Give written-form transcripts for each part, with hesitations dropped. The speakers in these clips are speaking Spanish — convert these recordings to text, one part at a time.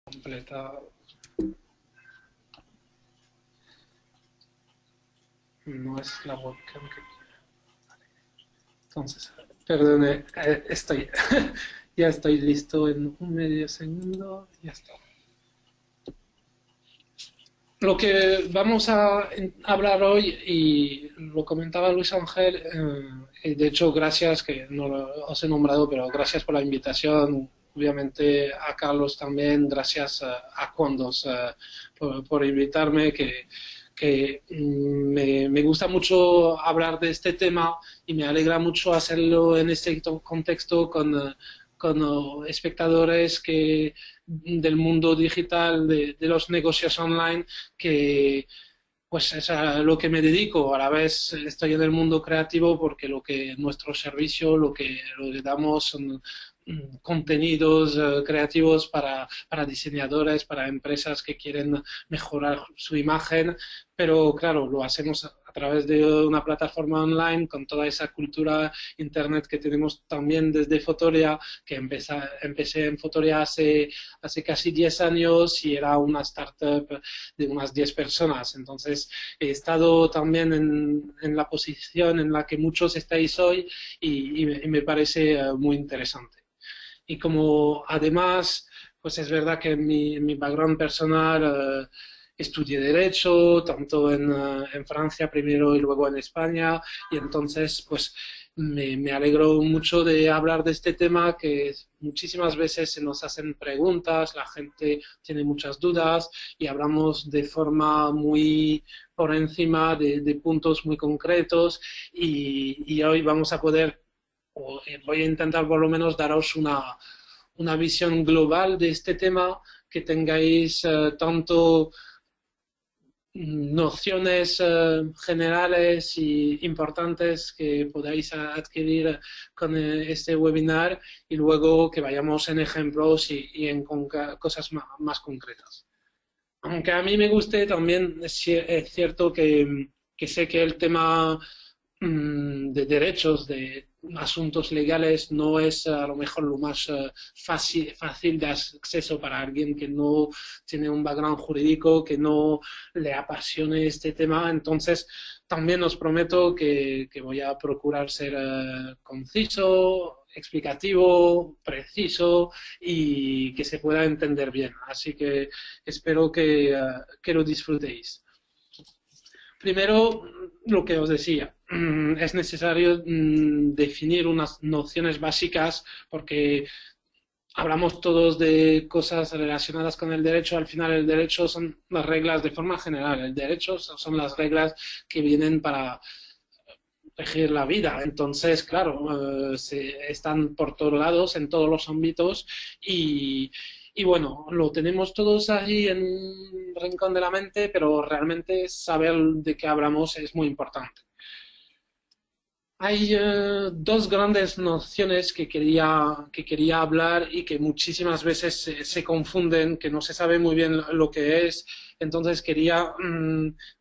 Completa. No es la webcam que quiero. Entonces, perdone, estoy. Ya estoy listo en un medio segundo. Ya está. Lo que vamos a hablar hoy, y lo comentaba Luis Ángel, y de hecho gracias, que no os he nombrado, pero gracias por la invitación, obviamente a Carlos también, gracias a Condos por invitarme, que me gusta mucho hablar de este tema y me alegra mucho hacerlo en este contexto con espectadores del mundo digital, de los negocios online, que pues es a lo que me dedico. A la vez estoy en el mundo creativo porque nuestro servicio, lo que damos son contenidos creativos para diseñadores, para empresas que quieren mejorar su imagen, pero claro, lo hacemos a través de una plataforma online con toda esa cultura internet que tenemos también desde Fotoria, que empecé en Fotoria hace casi 10 años y era una startup de unas 10 personas. Entonces, he estado también en la posición en la que muchos estáis hoy y me parece muy interesante. Y como además, pues es verdad que en mi background personal estudié Derecho, tanto en Francia primero y luego en España, y entonces pues me alegro mucho de hablar de este tema que muchísimas veces se nos hacen preguntas, la gente tiene muchas dudas y hablamos de forma muy por encima de puntos muy concretos y hoy vamos a poder o voy a intentar por lo menos daros una visión global de este tema, que tengáis tanto nociones generales y importantes que podáis adquirir con este webinar y luego que vayamos en ejemplos y en cosas más concretas. Aunque a mí me guste, también es cierto que sé que el tema de derechos, de asuntos legales, no es a lo mejor lo más fácil de acceso para alguien que no tiene un background jurídico, que no le apasione este tema. Entonces, también os prometo que voy a procurar ser conciso, explicativo, preciso y que se pueda entender bien. Así que espero que lo disfrutéis. Primero, lo que os decía, es necesario definir unas nociones básicas porque hablamos todos de cosas relacionadas con el derecho. Al final, el derecho son las reglas de forma general. El derecho son las reglas que vienen para regir la vida. Entonces, claro, están por todos lados, en todos los ámbitos y bueno, lo tenemos todos ahí en un rincón de la mente, pero realmente saber de qué hablamos es muy importante. Hay dos grandes nociones que quería hablar y que muchísimas veces se confunden, que no se sabe muy bien lo que es. Entonces quería,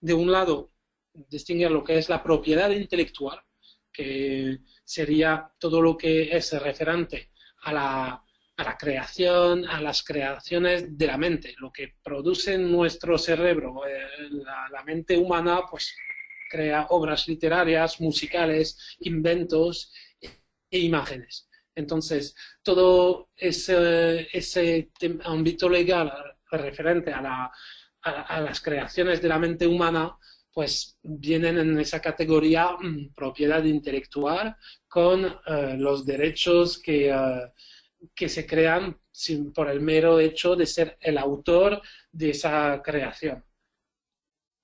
de un lado, distinguir lo que es la propiedad intelectual, que sería todo lo que es referente a la creación, a las creaciones de la mente, lo que produce nuestro cerebro, la mente humana, pues crea obras literarias, musicales, inventos e imágenes. Entonces, todo ese ámbito legal referente a las creaciones de la mente humana, pues vienen en esa categoría propiedad intelectual con los derechos que se crean por el mero hecho de ser el autor de esa creación.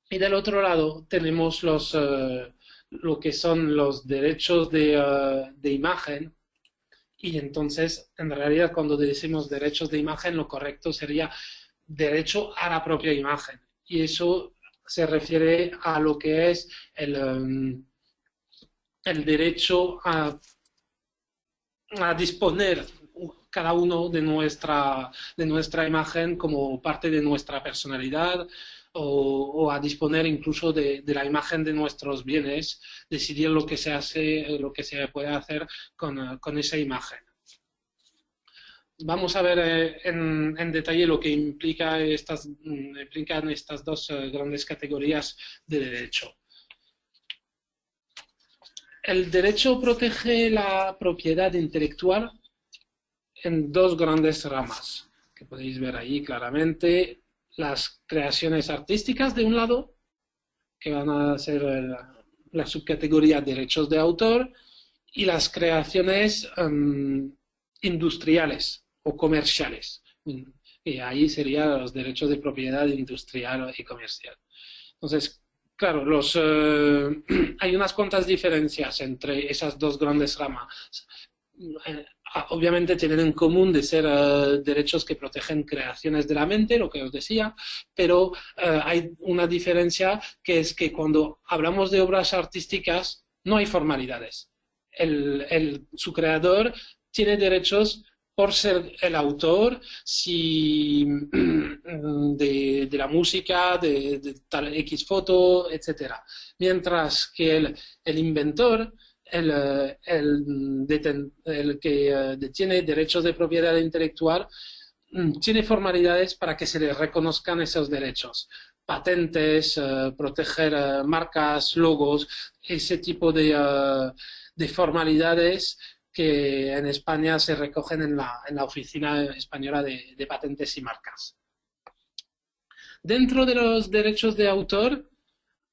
Y del otro lado tenemos lo que son los derechos de imagen. Y entonces, en realidad, cuando decimos derechos de imagen, lo correcto sería derecho a la propia imagen. Y eso se refiere a lo que es el derecho a disponer cada uno de nuestra imagen como parte de nuestra personalidad o a disponer incluso de la imagen de nuestros bienes, decidir lo que se hace, lo que se puede hacer con esa imagen. vamos a ver en detalle lo que implican estas dos grandes categorías de derecho. El derecho protege la propiedad intelectual en dos grandes ramas, que podéis ver ahí claramente: las creaciones artísticas de un lado, que van a ser la subcategoría derechos de autor, y las creaciones industriales o comerciales. Y ahí serían los derechos de propiedad industrial y comercial. Entonces, claro, hay unas cuantas diferencias entre esas dos grandes ramas. Obviamente tienen en común de ser derechos que protegen creaciones de la mente, lo que os decía, pero hay una diferencia, que es que cuando hablamos de obras artísticas no hay formalidades. Su creador tiene derechos por ser el autor de la música, de tal X foto, etcétera. Mientras que el inventor, el que detiene derechos de propiedad intelectual, tiene formalidades para que se le reconozcan esos derechos. Patentes, proteger marcas, logos, ese tipo de formalidades que en España se recogen en la Oficina Española de Patentes y Marcas. Dentro de los derechos de autor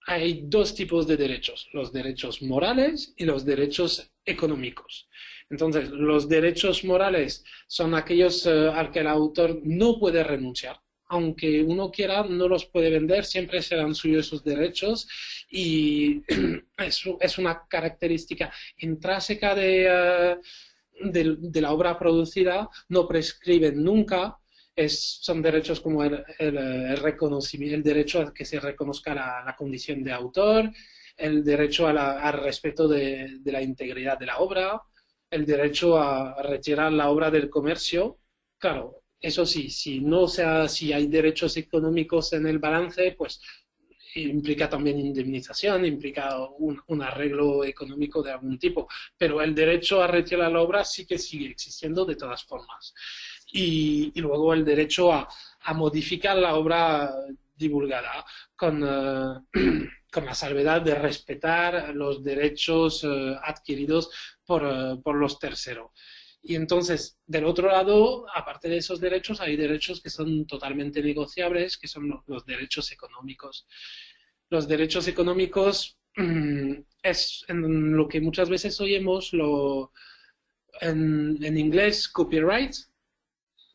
hay dos tipos de derechos: los derechos morales y los derechos económicos. Entonces, los derechos morales son aquellos al que el autor no puede renunciar. Aunque uno quiera, no los puede vender, siempre serán suyos esos derechos, y es una característica intrínseca de la obra producida, no prescriben nunca. Son derechos como el reconocimiento, el derecho a que se reconozca la condición de autor, el derecho al respeto de la integridad de la obra, el derecho a retirar la obra del comercio. Claro, eso sí, si hay derechos económicos en el balance, pues implica también indemnización, implica un arreglo económico de algún tipo, pero el derecho a retirar la obra sí que sigue existiendo de todas formas. Y luego el derecho a modificar la obra divulgada con la salvedad de respetar los derechos adquiridos por los terceros. Y entonces, del otro lado, aparte de esos derechos, hay derechos que son totalmente negociables, que son los derechos económicos. Los derechos económicos es en lo que muchas veces oímos en inglés copyright.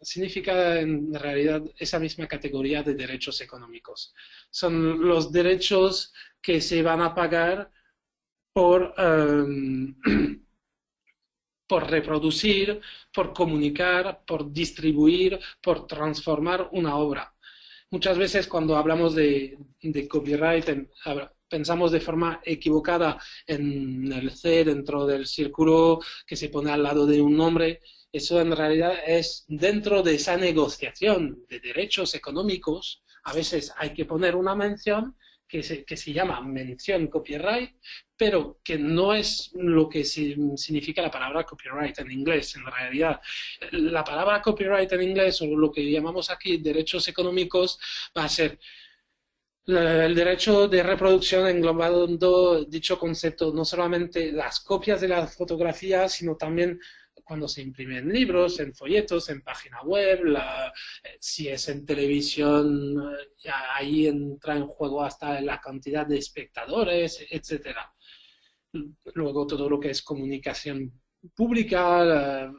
Significa en realidad esa misma categoría de derechos económicos. Son los derechos que se van a pagar por reproducir, por comunicar, por distribuir, por transformar una obra. Muchas veces cuando hablamos de copyright pensamos de forma equivocada en el C dentro del círculo que se pone al lado de un nombre. Eso en realidad es dentro de esa negociación de derechos económicos. A veces hay que poner una mención que se llama mención copyright, pero que no es lo que significa la palabra copyright en inglés. En realidad, la palabra copyright en inglés, o lo que llamamos aquí derechos económicos, va a ser el derecho de reproducción, englobando dicho concepto no solamente las copias de las fotografías, sino también cuando se imprimen libros, en folletos, en página web, si es en televisión, ahí entra en juego hasta la cantidad de espectadores, etcétera. Luego todo lo que es comunicación pública,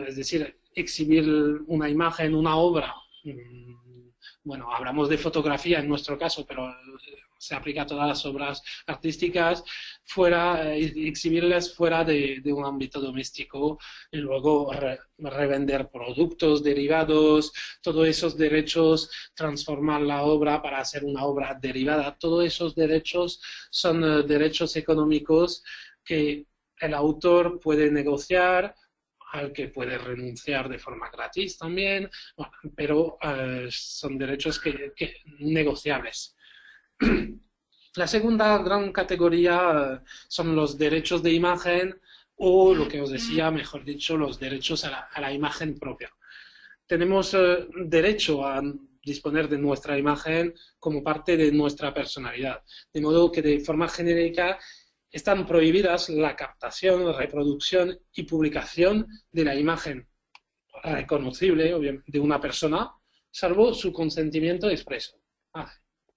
es decir, exhibir una imagen, una obra. Bueno, hablamos de fotografía en nuestro caso, pero se aplica a todas las obras artísticas, exhibirlas fuera de un ámbito doméstico, y luego revender productos derivados, todos esos derechos, transformar la obra para hacer una obra derivada. Todos esos derechos son derechos económicos que el autor puede negociar, al que puede renunciar de forma gratis también, bueno, pero son derechos negociables. La segunda gran categoría son los derechos de imagen, o lo que os decía, mejor dicho, los derechos a la imagen propia. Tenemos derecho a disponer de nuestra imagen como parte de nuestra personalidad, de modo que de forma genérica están prohibidas la captación, reproducción y publicación de la imagen reconocible obviamente, de una persona, salvo su consentimiento expreso.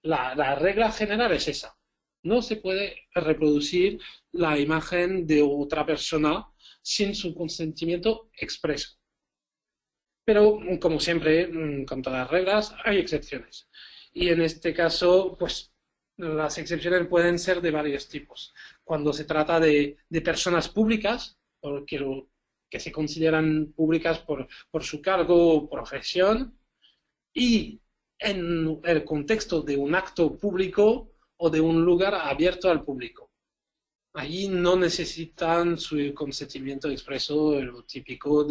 La regla general es esa. No se puede reproducir la imagen de otra persona sin su consentimiento expreso. Pero, como siempre, con todas las reglas, hay excepciones. Y en este caso, pues, las excepciones pueden ser de varios tipos. Cuando se trata de personas públicas, porque que se consideran públicas por su cargo o profesión, y en el contexto de un acto público o de un lugar abierto al público. Allí no necesitan su consentimiento expreso, lo típico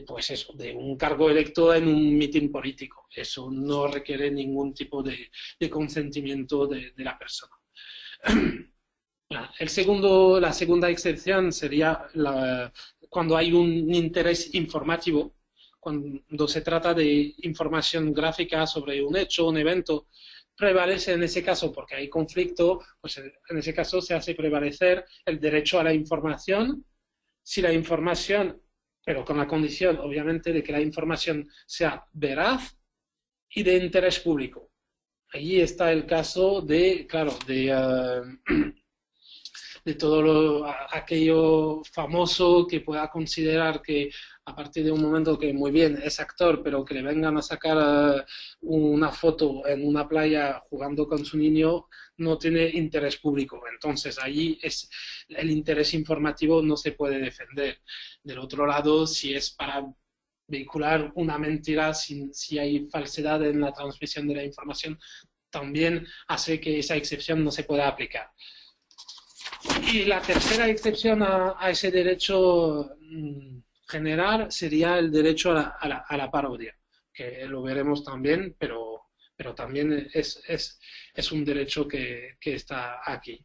pues eso, de un cargo electo en un mitin político. Eso no requiere ningún tipo de consentimiento de la persona. La segunda excepción sería cuando hay un interés informativo, cuando se trata de información gráfica sobre un hecho, un evento, prevalece en ese caso, porque hay conflicto, pues en ese caso se hace prevalecer el derecho a la información. Si la información, pero con la condición, obviamente, de que la información sea veraz y de interés público. Allí está el caso de, claro, de todo aquello famoso que pueda considerar que a partir de un momento que muy bien es actor, pero que le vengan a sacar una foto en una playa jugando con su niño, no tiene interés público. Entonces allí el interés informativo no se puede defender. Del otro lado, si es para vehicular una mentira, si hay falsedad en la transmisión de la información, también hace que esa excepción no se pueda aplicar. Y la tercera excepción a ese derecho general sería el derecho a la parodia, que lo veremos también, pero también es un derecho que está aquí.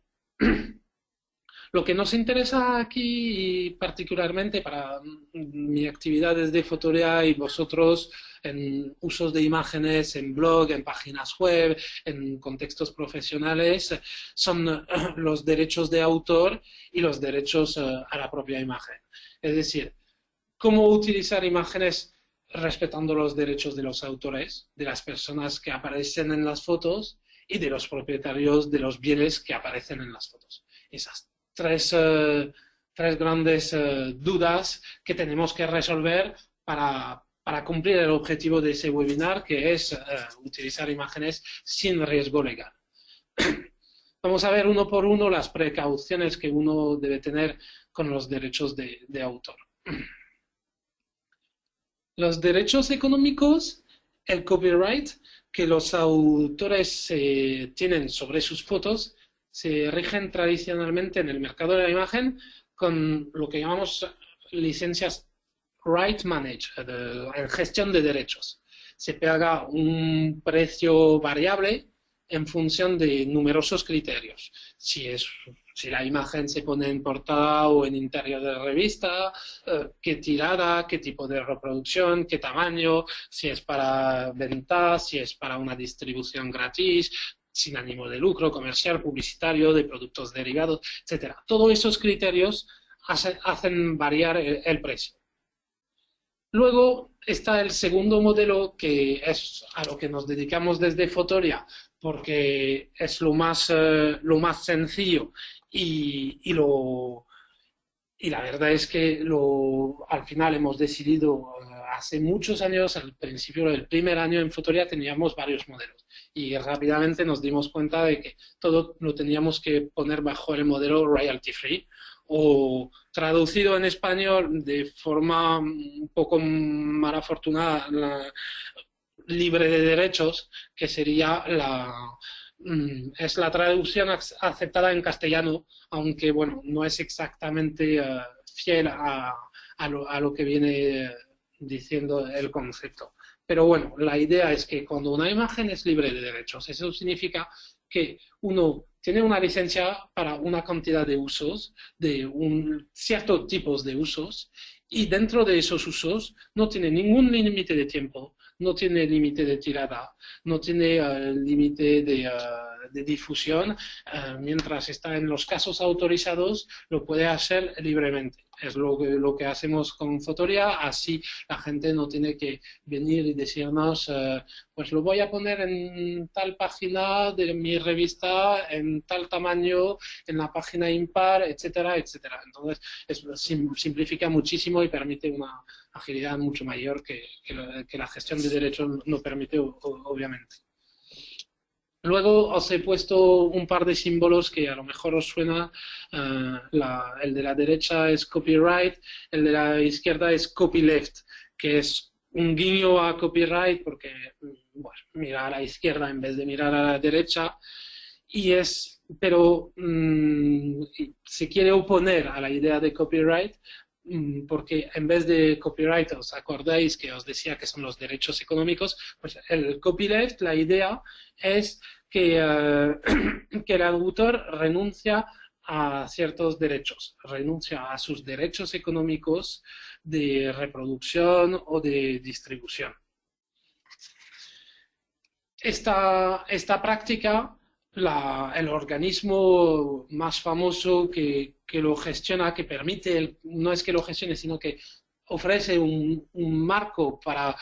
Lo que nos interesa aquí, particularmente para mi actividad desde Fotorea y vosotros en usos de imágenes en blog, en páginas web, en contextos profesionales, son los derechos de autor y los derechos a la propia imagen. Es decir, cómo utilizar imágenes respetando los derechos de los autores, de las personas que aparecen en las fotos y de los propietarios de los bienes que aparecen en las fotos. Esas tres grandes dudas que tenemos que resolver para cumplir el objetivo de ese webinar, que es utilizar imágenes sin riesgo legal. Vamos a ver uno por uno las precauciones que uno debe tener con los derechos de autor. Los derechos económicos, el copyright que los autores tienen sobre sus fotos, se rigen tradicionalmente en el mercado de la imagen con lo que llamamos licencias right managed, en gestión de derechos. Se paga un precio variable en función de numerosos criterios. Si la imagen se pone en portada o en interior de revista, qué tirada, qué tipo de reproducción, qué tamaño, si es para venta, si es para una distribución gratis, sin ánimo de lucro, comercial, publicitario, de productos derivados, etcétera. Todos esos criterios hacen variar el precio. Luego está el segundo modelo, que es a lo que nos dedicamos desde Fotoria, porque es lo más sencillo y la verdad es que al final hemos decidido, hace muchos años, al principio del primer año en Fotoria teníamos varios modelos y rápidamente nos dimos cuenta de que todo lo teníamos que poner bajo el modelo royalty free, o traducido en español de forma un poco más afortunada, libre de derechos, que sería es la traducción aceptada en castellano, aunque bueno, no es exactamente fiel a lo que viene diciendo el concepto. Pero bueno, la idea es que cuando una imagen es libre de derechos, eso significa que uno tiene una licencia para una cantidad de usos, de un ciertos tipos de usos, y dentro de esos usos no tiene ningún límite de tiempo, no tiene límite de tirada, no tiene límite de difusión, mientras está en los casos autorizados, lo puede hacer libremente. Es lo que hacemos con Fotoria, así la gente no tiene que venir y decirnos, pues lo voy a poner en tal página de mi revista, en tal tamaño, en la página impar, etcétera, etcétera. Entonces, simplifica muchísimo y permite una agilidad mucho mayor que la gestión de derechos no permite, obviamente. Luego os he puesto un par de símbolos que a lo mejor os suena. El de la derecha es copyright, el de la izquierda es copyleft, que es un guiño a copyright porque bueno, mira a la izquierda en vez de mirar a la derecha. Pero se quiere oponer a la idea de copyright porque en vez de copyright, ¿os acordáis que os decía que son los derechos económicos? Pues el copyleft, la idea es que el autor renuncia a ciertos derechos, renuncia a sus derechos económicos de reproducción o de distribución. Esta práctica, el organismo más famoso que lo gestiona, que permite, no es que lo gestione, sino que ofrece un marco para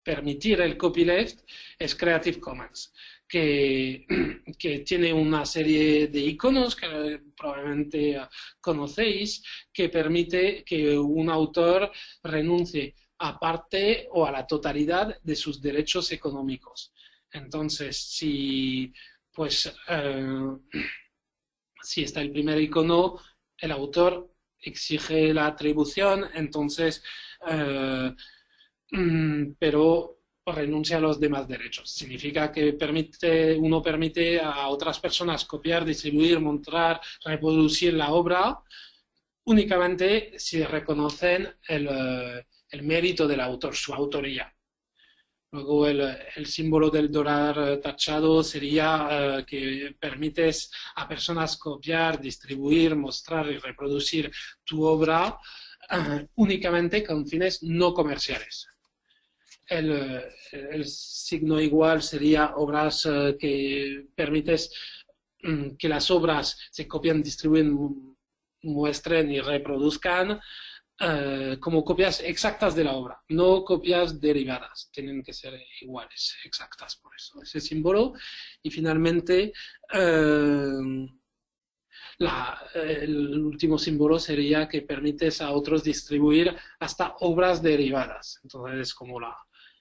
permitir el copyleft, es Creative Commons, que tiene una serie de iconos que probablemente conocéis, que permite que un autor renuncie a parte o a la totalidad de sus derechos económicos. Entonces, si está el primer icono, el autor exige la atribución, entonces, pero renuncia a los demás derechos. Significa que uno permite a otras personas copiar, distribuir, mostrar, reproducir la obra únicamente si reconocen el mérito del autor, su autoría. Luego el símbolo del dólar tachado sería que permites a personas copiar, distribuir, mostrar y reproducir tu obra únicamente con fines no comerciales. El signo igual sería obras que permites que las obras se copien, distribuyen, muestren y reproduzcan como copias exactas de la obra, no copias derivadas, tienen que ser iguales, exactas, por eso ese símbolo. Y finalmente el último símbolo sería que permites a otros distribuir hasta obras derivadas. Entonces es como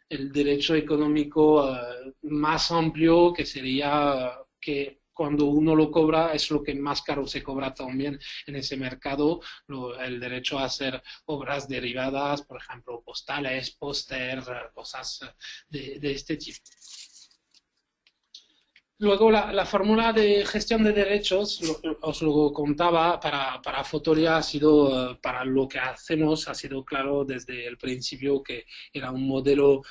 el derecho económico más amplio, que sería que cuando uno lo cobra es lo que más caro se cobra también en ese mercado, el derecho a hacer obras derivadas, por ejemplo, postales, póster, cosas de este tipo. Luego la fórmula de gestión de derechos, os lo contaba, para Fotoria ha sido, para lo que hacemos, ha sido claro desde el principio que era un modelo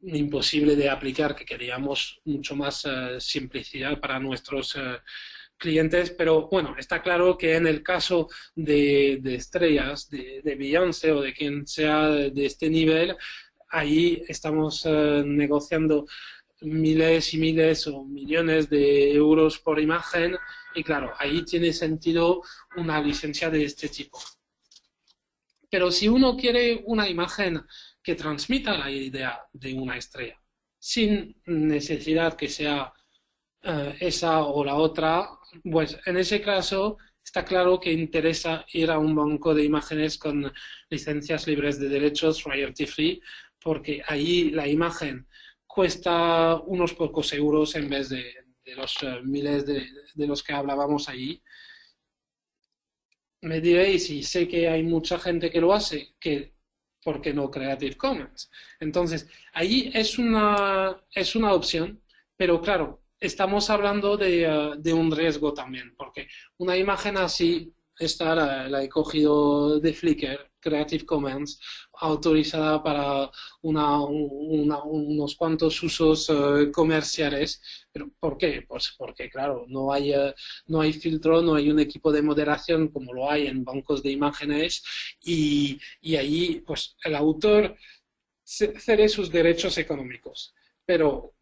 imposible de aplicar, que queríamos mucho más simplicidad para nuestros clientes, pero bueno, está claro que en el caso de estrellas, de Beyoncé o de quien sea de este nivel, ahí estamos negociando miles y miles o millones de euros por imagen y claro, ahí tiene sentido una licencia de este tipo. Pero si uno quiere una imagen que transmita la idea de una estrella, sin necesidad que sea esa o la otra, pues en ese caso está claro que interesa ir a un banco de imágenes con licencias libres de derechos, royalty free, porque ahí la imagen cuesta unos pocos euros en vez de los miles de los que hablábamos allí. Me diréis, y sé que hay mucha gente que lo hace, que ¿por qué no Creative Commons? Entonces, ahí es una opción, pero claro, estamos hablando de un riesgo también, porque una imagen así esta la he cogido de Flickr, Creative Commons, autorizada para unos cuantos usos comerciales. ¿Pero por qué? Pues porque, claro, no hay filtro, no hay un equipo de moderación como lo hay en bancos de imágenes y allí, pues, el autor cede sus derechos económicos. Pero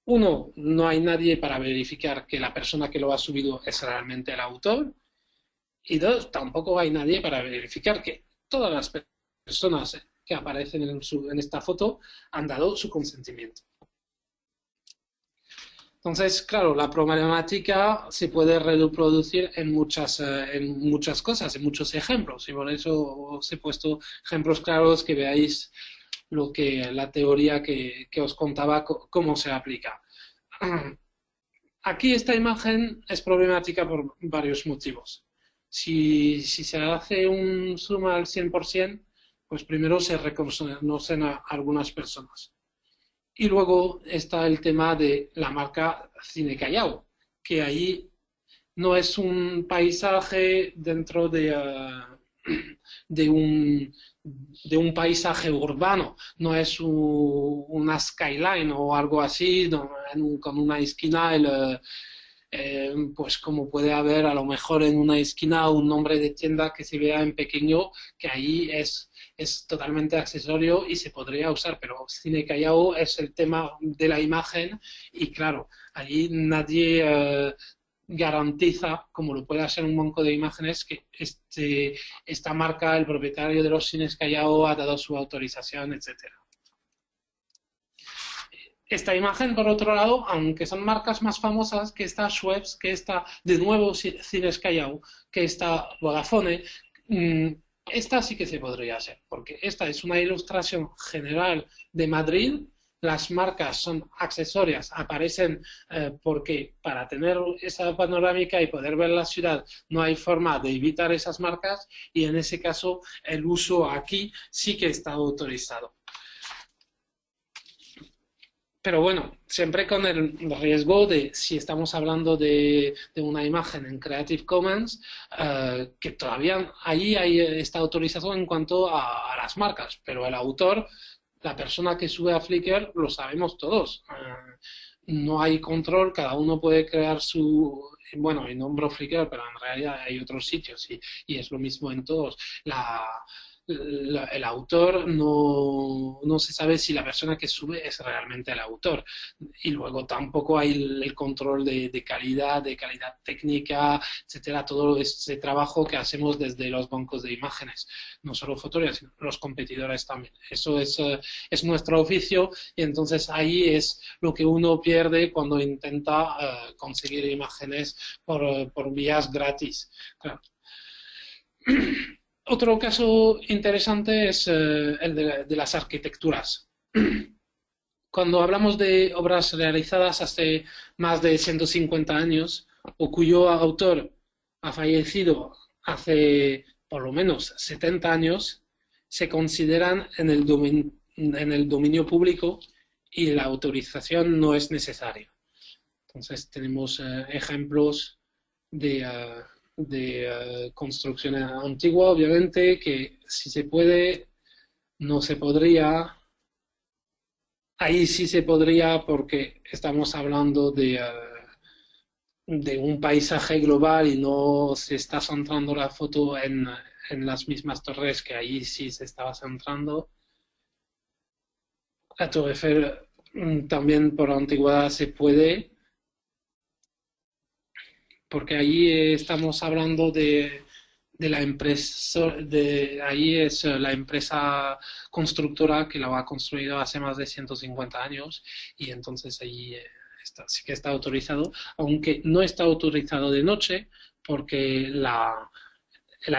uno, no hay nadie para verificar que la persona que lo ha subido es realmente el autor. Y dos, tampoco hay nadie para verificar que todas las personas que aparecen en esta foto han dado su consentimiento. Entonces, claro, la problemática se puede reproducir en muchas cosas, en muchos ejemplos, y por eso os he puesto ejemplos claros que veáis la teoría que os contaba, cómo se aplica. Aquí esta imagen es problemática por varios motivos. Si se hace un zoom al 100%, pues primero se reconocen a algunas personas. Y luego está el tema de la marca Cine Callao, que ahí no es un paisaje dentro de de un paisaje urbano, no es una skyline o algo así, con una esquina, pues como puede haber a lo mejor en una esquina un nombre de tienda que se vea en pequeño, que ahí es totalmente accesorio y se podría usar, pero Cine Callao es el tema de la imagen y claro, allí nadie garantiza, como lo puede hacer un banco de imágenes, que esta marca, el propietario de los cines Callao, ha dado su autorización, etcétera. Esta imagen, por otro lado, aunque son marcas más famosas que esta Schweppes, que esta, de nuevo, Cines Callao, que esta Vodafone, esta sí que se podría hacer, porque esta es una ilustración general de Madrid. Las marcas son accesorias, aparecen porque para tener esa panorámica y poder ver la ciudad no hay forma de evitar esas marcas y en ese caso el uso aquí sí que está autorizado. Pero bueno, siempre con el riesgo de, si estamos hablando de una imagen en Creative Commons, que todavía ahí hay esta autorización en cuanto a las marcas, pero el autor, la persona que sube a Flickr, lo sabemos todos. No hay control, cada uno puede crear bueno, y nombro Flickr, pero en realidad hay otros sitios y es lo mismo en todos. El autor no se sabe si la persona que sube es realmente el autor. Y luego tampoco hay el control de calidad técnica, etcétera, todo ese trabajo que hacemos desde los bancos de imágenes, no solo fotografías, sino los competidores también. Eso es nuestro oficio y entonces ahí es lo que uno pierde cuando intenta conseguir imágenes por vías gratis. Claro. Otro caso interesante es el de las arquitecturas. Cuando hablamos de obras realizadas hace más de 150 años o cuyo autor ha fallecido hace por lo menos 70 años, se consideran en el dominio público y la autorización no es necesaria. Entonces tenemos ejemplos de construcción antigua, obviamente, que si se puede, no se podría. Ahí sí se podría porque estamos hablando de un paisaje global y no se está centrando la foto en las mismas torres que ahí sí se estaba centrando. La Torre Eiffel también por antigüedad se puede, porque ahí estamos hablando de la empresa, ahí es la empresa constructora que lo ha construido hace más de 150 años y entonces ahí sí que está autorizado, aunque no está autorizado de noche porque la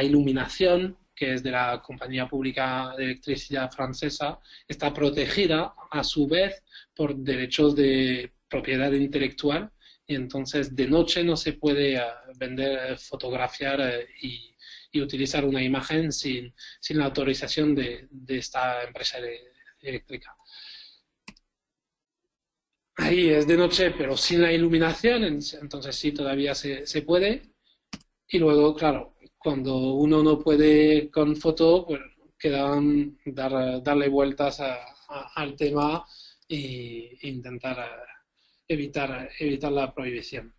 iluminación, que es de la Compañía Pública de Electricidad Francesa, está protegida a su vez por derechos de propiedad intelectual y entonces de noche no se puede vender, fotografiar y utilizar una imagen sin la autorización de esta empresa eléctrica. Ahí es de noche, pero sin la iluminación, entonces sí, todavía se puede. Y luego, claro, cuando uno no puede con foto, pues quedan darle vueltas al tema e intentar evitar la prohibición.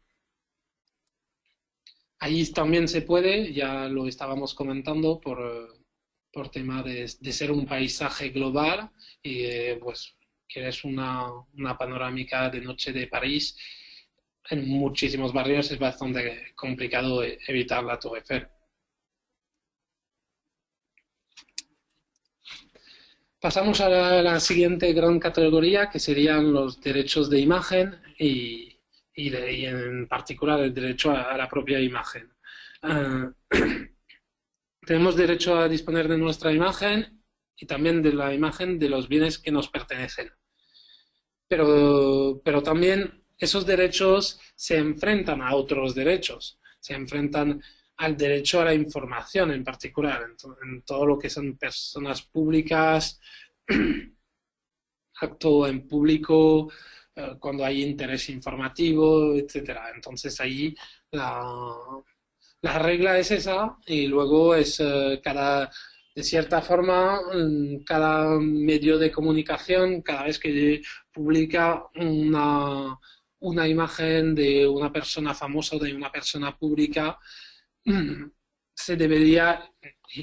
Ahí también se puede, ya lo estábamos comentando, por tema de ser un paisaje global y pues quieres una panorámica de noche de París. En muchísimos barrios es bastante complicado evitar la Torre Eiffel. Pasamos a la siguiente gran categoría, que serían los derechos de imagen y en particular el derecho a la propia imagen. Uh, tenemos derecho a disponer de nuestra imagen y también de la imagen de los bienes que nos pertenecen. Pero también esos derechos se enfrentan a otros derechos, se enfrentan al derecho a la información en particular, en todo lo que son personas públicas, acto en público, cuando hay interés informativo, etcétera. Entonces ahí la regla es esa y luego es de cierta forma, cada medio de comunicación, cada vez que publica una imagen de una persona famosa o de una persona pública, se debería, y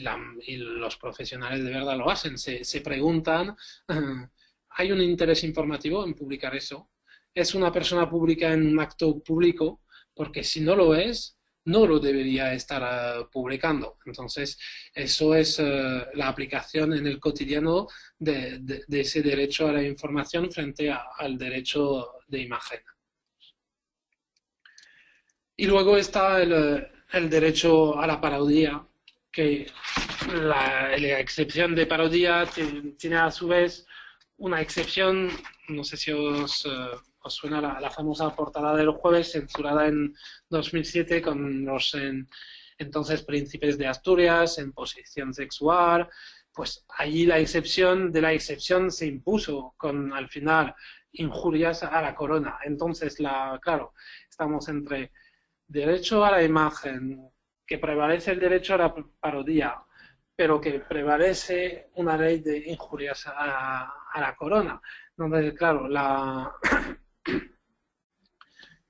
los profesionales de verdad lo hacen, se preguntan, ¿hay un interés informativo en publicar eso? ¿Es una persona pública en un acto público? Porque si no lo es, no lo debería estar publicando. Entonces, eso es la aplicación en el cotidiano de ese derecho a la información frente al derecho de imagen. Y luego está el derecho a la parodia, que la excepción de parodia tiene a su vez una excepción, no sé si os suena la famosa portada del Jueves, censurada en 2007 con los entonces príncipes de Asturias en posición sexual. Pues allí la excepción de la excepción se impuso con, al final, injurias a la corona. Entonces, claro, estamos entre derecho a la imagen, que prevalece el derecho a la parodia, pero que prevalece una ley de injurias a la corona. Entonces, claro,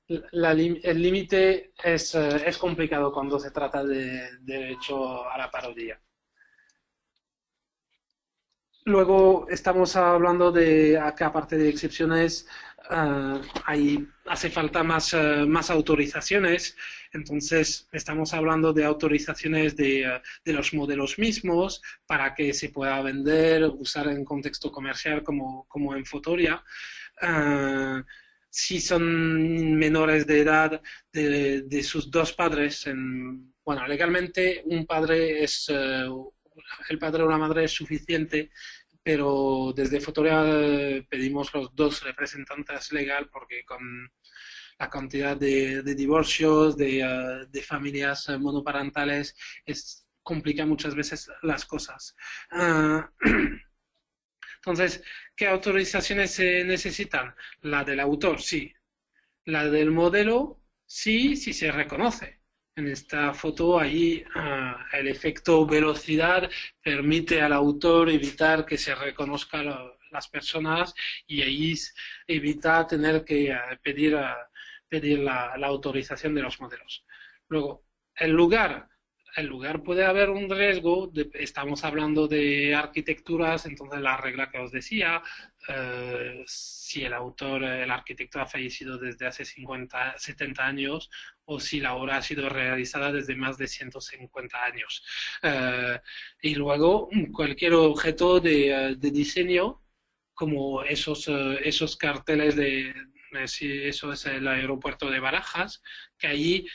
el límite es complicado cuando se trata de derecho a la parodia. Luego estamos hablando de que aparte de excepciones hace falta más autorizaciones. Entonces estamos hablando de autorizaciones de los modelos mismos para que se pueda vender, usar en contexto comercial como en Fotoria. Si son menores de edad de sus dos padres, bueno, legalmente un padre el padre o la madre es suficiente, pero desde Fotoria pedimos los dos representantes legales porque con la cantidad de divorcios, de familias monoparentales, complica muchas veces las cosas. Entonces, ¿qué autorizaciones se necesitan? La del autor, sí. La del modelo, sí, sí se reconoce. En esta foto, ahí el efecto velocidad permite al autor evitar que se reconozcan las personas y ahí evita tener que pedir la autorización de los modelos. Luego, el lugar puede haber un riesgo, estamos hablando de arquitecturas, entonces la regla que os decía, si el autor, el arquitecto ha fallecido desde hace 50, 70 años o si la obra ha sido realizada desde más de 150 años. Y luego cualquier objeto de diseño, como esos carteles si eso es el aeropuerto de Barajas, que allí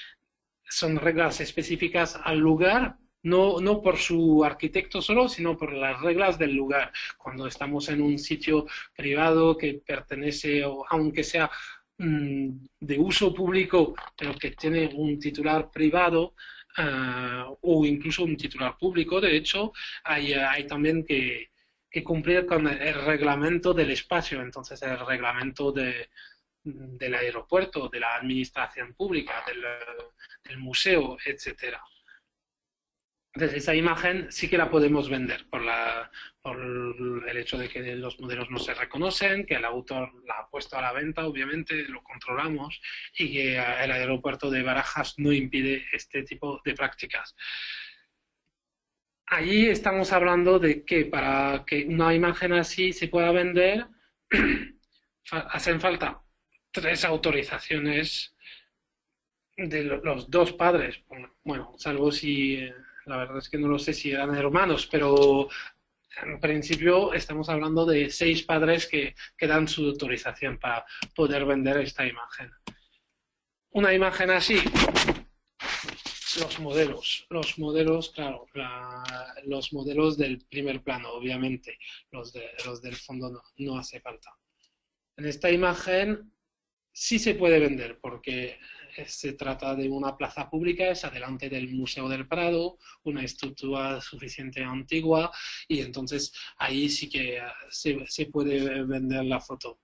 son reglas específicas al lugar, no por su arquitecto solo, sino por las reglas del lugar. Cuando estamos en un sitio privado que pertenece, o aunque sea de uso público, pero que tiene un titular privado, o incluso un titular público, de hecho, hay también que cumplir con el reglamento del espacio, entonces el reglamento del aeropuerto, de la administración pública, del museo, etcétera. Entonces, esa imagen sí que la podemos vender por el hecho de que los modelos no se reconocen, que el autor la ha puesto a la venta, obviamente, lo controlamos, y que el aeropuerto de Barajas no impide este tipo de prácticas. Allí estamos hablando de que para que una imagen así se pueda vender, hacen falta tres autorizaciones de los dos padres. Bueno, salvo si, la verdad es que no lo sé si eran hermanos, pero en principio estamos hablando de 6 padres que dan su autorización para poder vender esta imagen. Una imagen así, los modelos, claro, los modelos del primer plano, obviamente, los del fondo no hace falta. En esta imagen sí se puede vender porque se trata de una plaza pública, es adelante del Museo del Prado, una estructura suficiente antigua y entonces ahí sí que se puede vender la foto.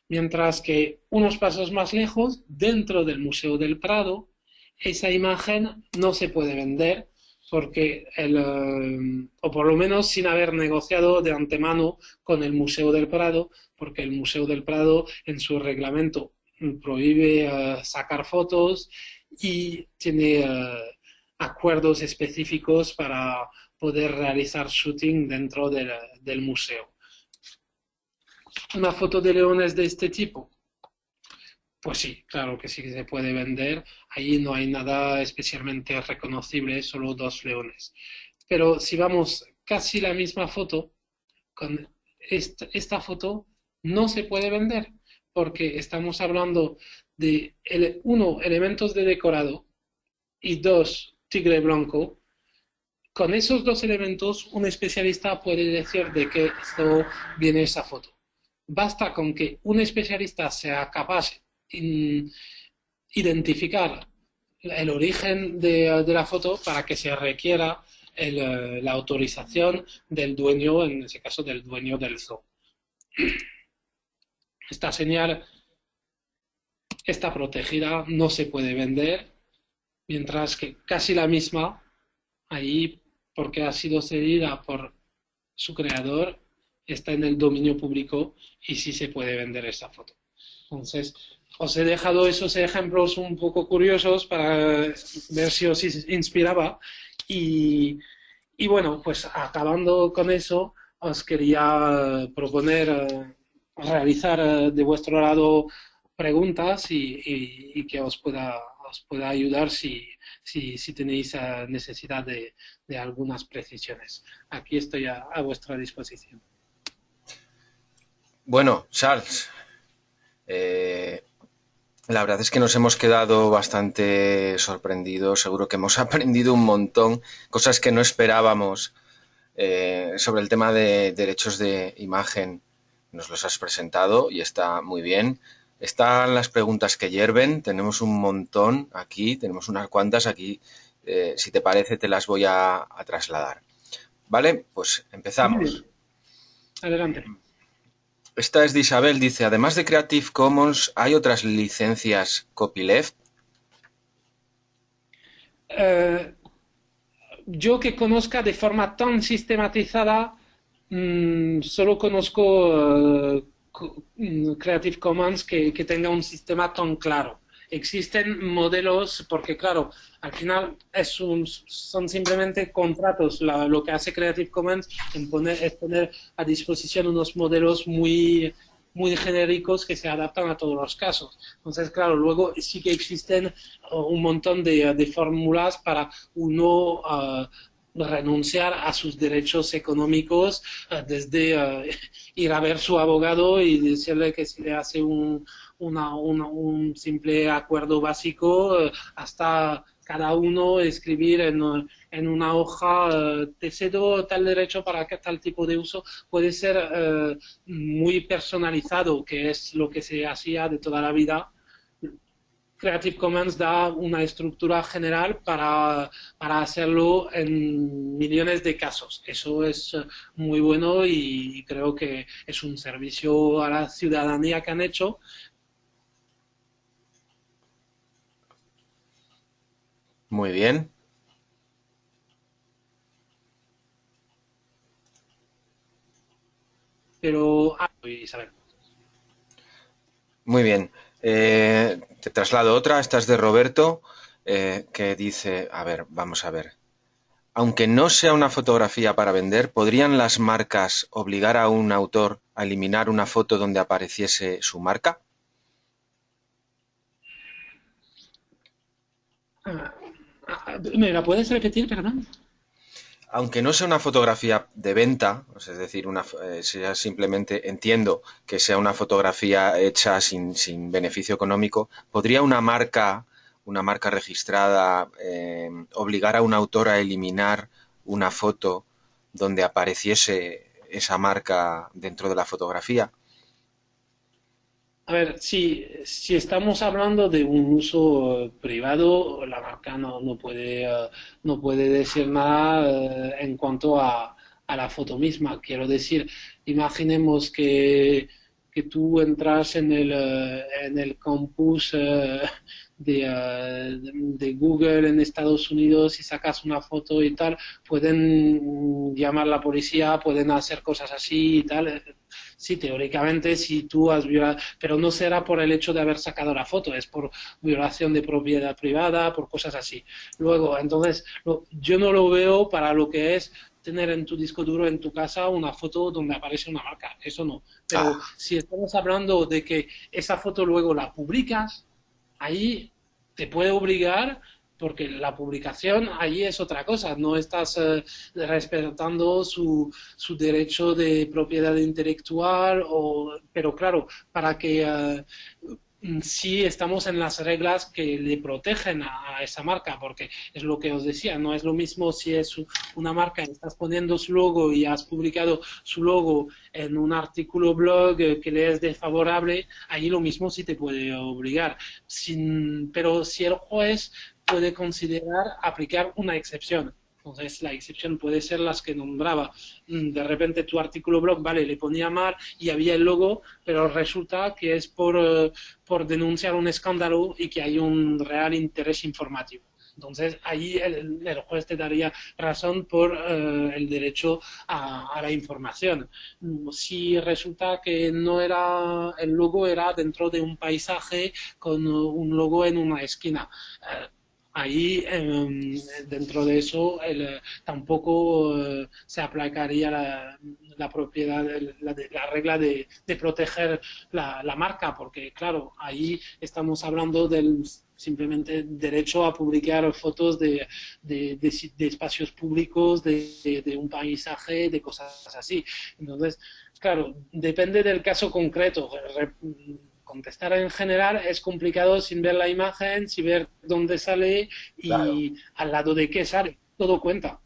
Mientras que unos pasos más lejos, dentro del Museo del Prado, esa imagen no se puede vender porque o por lo menos sin haber negociado de antemano con el Museo del Prado, porque el Museo del Prado en su reglamento prohíbe sacar fotos y tiene acuerdos específicos para poder realizar shooting dentro del museo. Una foto de leones de este tipo, pues sí, claro que sí que se puede vender. Ahí no hay nada especialmente reconocible, solo 2 leones. Pero si vamos casi la misma foto, con esta foto no se puede vender porque estamos hablando de, uno, elementos de decorado y dos, tigre blanco. Con esos 2 elementos, un especialista puede decir de qué esto viene esa foto. Basta con que un especialista sea capaz de identificar el origen de la foto para que se requiera la autorización del dueño, en ese caso del dueño del zoo. Esta señal está protegida, no se puede vender, mientras que casi la misma, ahí, porque ha sido cedida por su creador, está en el dominio público y sí se puede vender esta foto. Entonces, os he dejado esos ejemplos un poco curiosos para ver si os inspiraba y bueno, pues acabando con eso, os quería proponer realizar de vuestro lado preguntas y que os pueda ayudar si tenéis necesidad de algunas precisiones. Aquí estoy a vuestra disposición. Bueno, Charles, eh, la verdad es que nos hemos quedado bastante sorprendidos. Seguro que hemos aprendido un montón, cosas que no esperábamos sobre el tema de derechos de imagen. Nos los has presentado y está muy bien. Están las preguntas que hierven. Tenemos un montón aquí, tenemos unas cuantas aquí. Si te parece, te las voy a trasladar. ¿Vale? Pues Muy empezamos. bien, adelante. Esta es de Isabel, dice, además de Creative Commons, ¿hay otras licencias copyleft? Eh, yo que conozca de forma tan sistematizada, solo conozco Creative Commons que tenga un sistema tan claro. Existen modelos, porque claro, al final son simplemente contratos. Lo que hace Creative Commons es poner a disposición unos modelos muy genéricos que se adaptan a todos los casos. Entonces, claro, luego sí que existen un montón de fórmulas para uno renunciar a sus derechos económicos, desde ir a ver su abogado y decirle que si le hace un simple acuerdo básico, hasta cada uno escribir en una hoja, te cedo tal derecho para que tal tipo de uso, puede ser muy personalizado, que es lo que se hacía de toda la vida. Creative Commons da una estructura general para hacerlo en millones de casos. Eso es muy bueno y creo que es un servicio a la ciudadanía que han hecho. Muy bien. Pero, Isabel. Muy bien. Te traslado otra. Esta es de Roberto, que dice, a ver, vamos a ver. Aunque no sea una fotografía para vender, ¿podrían las marcas obligar a un autor a eliminar una foto donde apareciese su marca? Ah, ¿Me la puedes repetir, perdón? Aunque no sea una fotografía de venta, es decir, sea simplemente, entiendo que sea una fotografía hecha sin beneficio económico, ¿podría una marca registrada, obligar a un autor a eliminar una foto donde apareciese esa marca dentro de la fotografía? A ver, si estamos hablando de un uso privado, la marca no puede decir nada en cuanto a la foto misma. Quiero decir, imaginemos que tú entras en el campus de Google en Estados Unidos y sacas una foto y tal, pueden llamar a la policía, pueden hacer cosas así y tal. Sí, teóricamente, si tú has violado, pero no será por el hecho de haber sacado la foto, es por violación de propiedad privada, por cosas así. Luego, entonces, yo no lo veo para lo que es tener en tu disco duro en tu casa una foto donde aparece una marca, eso no. Pero Ah, si estamos hablando de que esa foto luego la publicas, ahí te puede obligar porque la publicación ahí es otra cosa, no estás respetando su derecho de propiedad intelectual, pero claro, para que sí estamos en las reglas que le protegen a esa marca, porque es lo que os decía, no es lo mismo si es una marca y estás poniendo su logo y has publicado su logo en un artículo blog que le es desfavorable, ahí lo mismo sí te puede obligar. Pero si el juez puede considerar aplicar una excepción. Entonces, la excepción puede ser las que nombraba. De repente tu artículo blog, vale, le ponía mal y había el logo, pero resulta que es por denunciar un escándalo y que hay un real interés informativo. Entonces, ahí el juez te daría razón por el derecho a la información. Si resulta que no era, el logo era dentro de un paisaje con un logo en una esquina. Ahí, dentro de eso, tampoco se aplicaría la propiedad, la regla de proteger la marca, porque, claro, ahí estamos hablando del simplemente derecho a publicar fotos de espacios públicos, de un paisaje, de cosas así. Entonces, claro, depende del caso concreto. Contestar en general es complicado sin ver la imagen, sin ver dónde sale claro. y al lado de qué sale. Todo cuenta.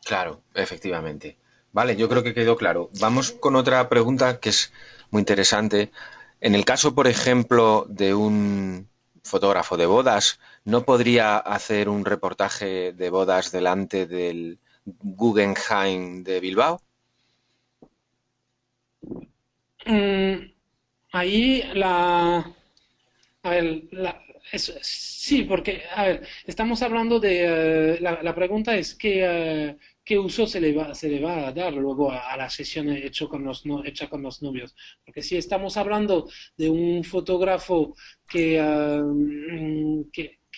Claro, efectivamente. Vale, yo creo que quedó claro. Vamos con otra pregunta que es muy interesante. En el caso, por ejemplo, de un fotógrafo de bodas, ¿no podría hacer un reportaje de bodas delante del Guggenheim de Bilbao? Mm, ahí a ver, sí, porque, a ver, estamos hablando la pregunta es qué uso se le va a dar luego a la sesión hecha con los novios. Porque si estamos hablando de un fotógrafo que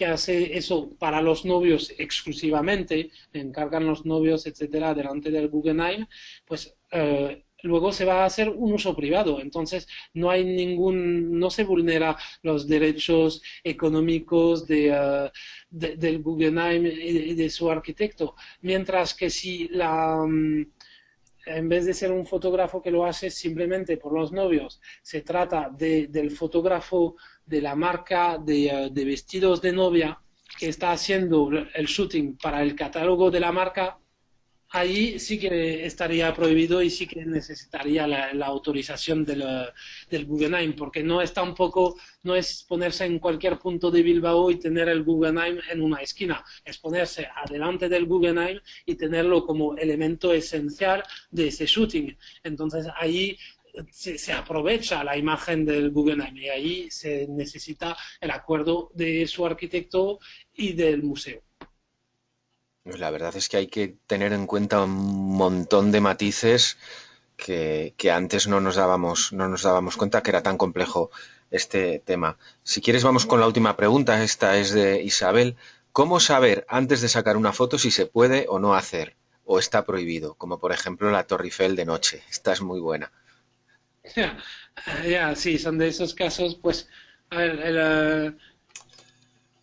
hace eso para los novios exclusivamente, le encargan los novios, etcétera, delante del Guggenheim, pues luego se va a hacer un uso privado. Entonces, no se vulnera los derechos económicos del Guggenheim y de su arquitecto. Mientras que si en vez de ser un fotógrafo que lo hace simplemente por los novios, se trata del fotógrafo de la marca de vestidos de novia que está haciendo el shooting para el catálogo de la marca, ahí sí que estaría prohibido y sí que necesitaría la autorización del Guggenheim, porque no es tampoco, no es ponerse en cualquier punto de Bilbao y tener el Guggenheim en una esquina, es ponerse adelante del Guggenheim y tenerlo como elemento esencial de ese shooting. Entonces ahí se aprovecha la imagen del Guggenheim y ahí se necesita el acuerdo de su arquitecto y del museo. Pues la verdad es que hay que tener en cuenta un montón de matices que antes no nos dábamos cuenta que era tan complejo este tema. Si quieres, vamos con la última pregunta. Esta es de Isabel. ¿Cómo saber antes de sacar una foto si se puede o no hacer? ¿O está prohibido? Como por ejemplo la Torre Eiffel de noche. Esta es muy buena. Ya, ya, sí, son de esos casos, pues, a ver,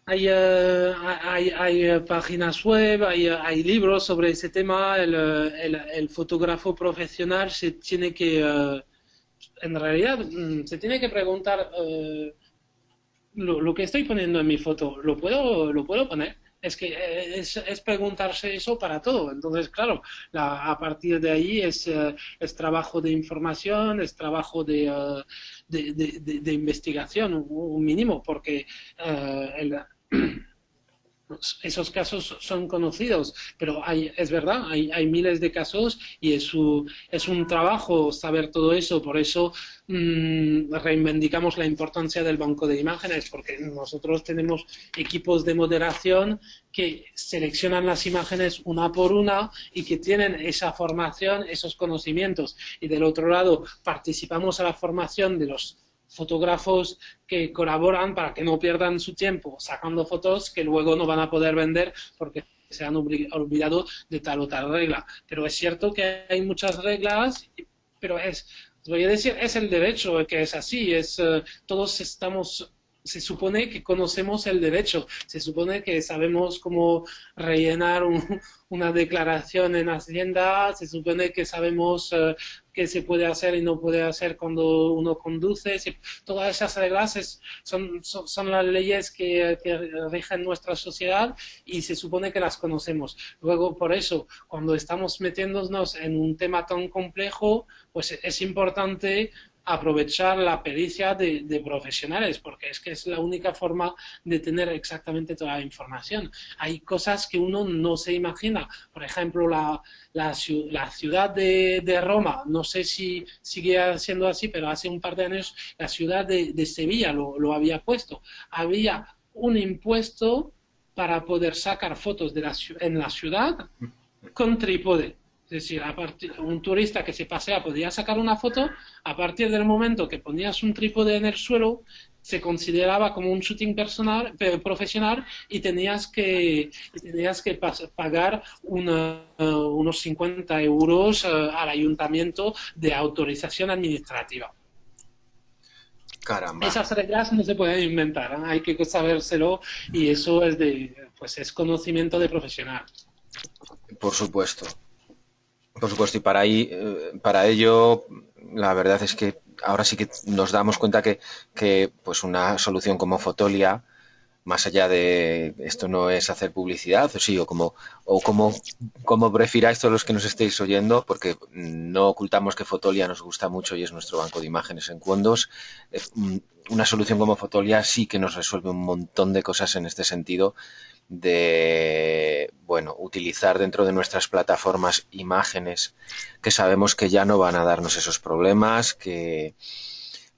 hay páginas web, hay libros sobre ese tema. El fotógrafo profesional se tiene que, en realidad, se tiene que preguntar, lo que estoy poniendo en mi foto, lo puedo poner? Es que es preguntarse eso para todo. Entonces, claro, a partir de ahí es trabajo de información, es trabajo de investigación, un mínimo, porque el, esos casos son conocidos, pero es verdad, hay miles de casos y es un trabajo saber todo eso. Por eso reivindicamos la importancia del banco de imágenes, porque nosotros tenemos equipos de moderación que seleccionan las imágenes una por una y que tienen esa formación, esos conocimientos. Y del otro lado, participamos a la formación de los fotógrafos que colaboran para que no pierdan su tiempo sacando fotos que luego no van a poder vender porque se han olvidado de tal o tal regla. Pero es cierto que hay muchas reglas, pero voy a decir, es el derecho que es así, todos estamos, se supone que conocemos el derecho, se supone que sabemos cómo rellenar una declaración en Hacienda, se supone que sabemos qué se puede hacer y no puede hacer cuando uno conduce. Todas esas reglas son las leyes que rigen nuestra sociedad y se supone que las conocemos. Luego, por eso, cuando estamos metiéndonos en un tema tan complejo, pues es importante aprovechar la pericia de profesionales, porque es que es la única forma de tener exactamente toda la información. Hay cosas que uno no se imagina. Por ejemplo, la ciudad de Roma, no sé si sigue siendo así, pero hace un par de años la ciudad de Sevilla lo había puesto. Había un impuesto para poder sacar fotos en la ciudad con trípode. Es decir, un turista que se pasea podía sacar una foto, a partir del momento que ponías un trípode en el suelo, se consideraba como un shooting profesional y tenías que pagar unos 50 euros al ayuntamiento de autorización administrativa. Caramba, Esas reglas no se pueden inventar, ¿eh? Hay que sabérselo y eso pues es conocimiento de profesional. por supuesto. Por supuesto, y para ello, la verdad es que ahora sí que nos damos cuenta que pues una solución como Fotolia, más allá de esto no es hacer publicidad, o sí, como prefiráis todos los que nos estéis oyendo, porque no ocultamos que Fotolia nos gusta mucho y es nuestro banco de imágenes en Cuondos. Una solución como Fotolia sí que nos resuelve un montón de cosas en este sentido de, bueno, utilizar dentro de nuestras plataformas imágenes que sabemos que ya no van a darnos esos problemas, que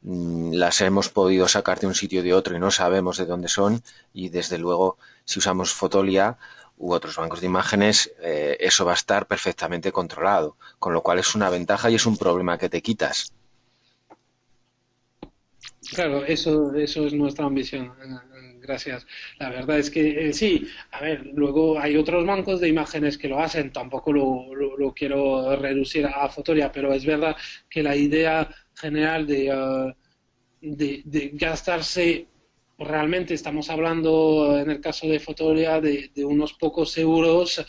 las hemos podido sacar de un sitio o de otro y no sabemos de dónde son, y desde luego si usamos Fotolia u otros bancos de imágenes, eso va a estar perfectamente controlado, con lo cual es una ventaja y es un problema que te quitas. Claro, eso es nuestra ambición. Gracias. La verdad es que sí, a ver, luego hay otros bancos de imágenes que lo hacen, tampoco lo quiero reducir a Fotoria, pero es verdad que la idea general de gastarse, realmente estamos hablando en el caso de Fotoria de unos pocos euros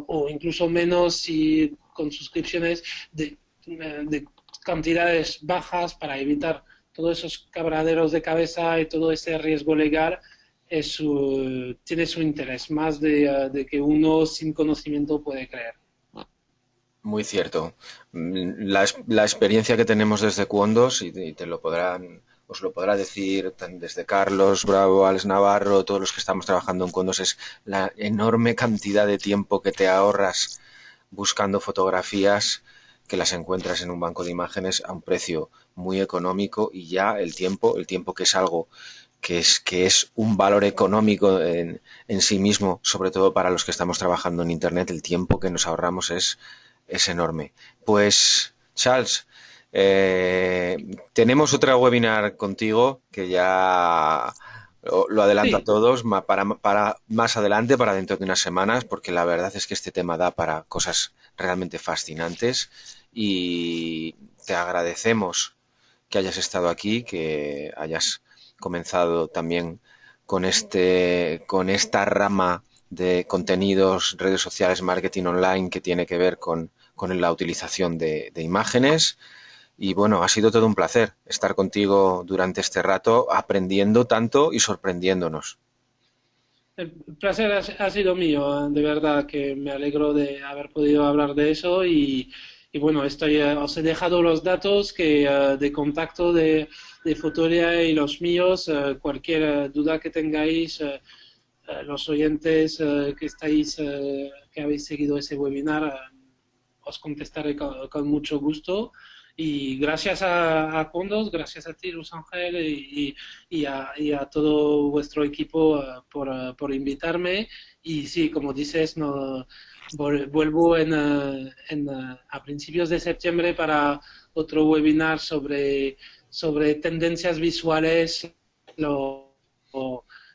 o incluso menos si con suscripciones de cantidades bajas para evitar todos esos cabraderos de cabeza y todo ese riesgo legal tiene su interés, más de que uno sin conocimiento puede creer. Muy cierto. La experiencia que tenemos desde Cuondos, y te lo os lo podrá decir desde Carlos, Bravo, Alex Navarro, todos los que estamos trabajando en Cuondos, es la enorme cantidad de tiempo que te ahorras buscando fotografías que las encuentras en un banco de imágenes a un precio muy económico, y ya el tiempo que es algo que es un valor económico en sí mismo, sobre todo para los que estamos trabajando en Internet, el tiempo que nos ahorramos es enorme. Pues Charles, tenemos otra webinar contigo que ya lo adelanto a Sí, todos para más adelante, para dentro de unas semanas, porque la verdad es que este tema da para cosas realmente fascinantes y te agradecemos que hayas estado aquí, que hayas comenzado también con esta rama de contenidos, redes sociales, marketing online que tiene que ver con la utilización de imágenes. Y bueno, ha sido todo un placer estar contigo durante este rato, aprendiendo tanto y sorprendiéndonos. el placer ha sido mío, de verdad, que me alegro de haber podido hablar de eso y bueno, os he dejado los datos de contacto de Fotolia y los míos, cualquier duda que tengáis, los oyentes que habéis seguido ese webinar, os contestaré con mucho gusto. Y gracias a Condos, gracias a ti, Luz Ángel, y a todo vuestro equipo por invitarme. Y sí, como dices, no, vuelvo a principios de septiembre para otro webinar sobre tendencias visuales, lo,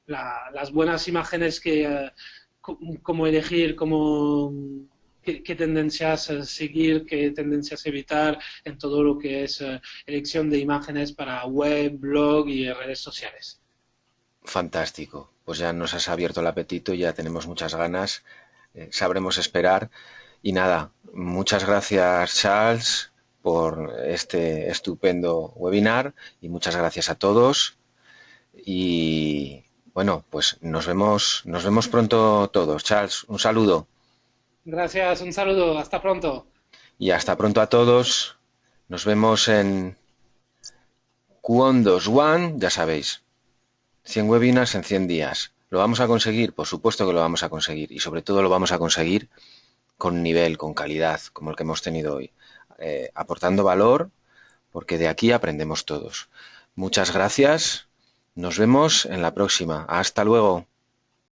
las buenas imágenes cómo elegir, qué tendencias seguir, qué tendencias evitar en todo lo que es elección de imágenes para web, blog y redes sociales. Fantástico. Pues ya nos has abierto el apetito, ya tenemos muchas ganas, sabremos esperar. Y nada, muchas gracias, Charles, por este estupendo webinar y muchas gracias a todos. Y bueno, pues nos vemos pronto todos. Charles, un saludo Gracias, un saludo, hasta pronto. y hasta pronto a todos. Nos vemos en Quondos One, ya sabéis, 100 webinars en 100 días. ¿Lo vamos a conseguir? Por supuesto que lo vamos a conseguir y sobre todo lo vamos a conseguir con nivel, con calidad, como el que hemos tenido hoy, aportando valor, porque de aquí aprendemos todos. Muchas gracias. Nos vemos en la próxima. Hasta luego.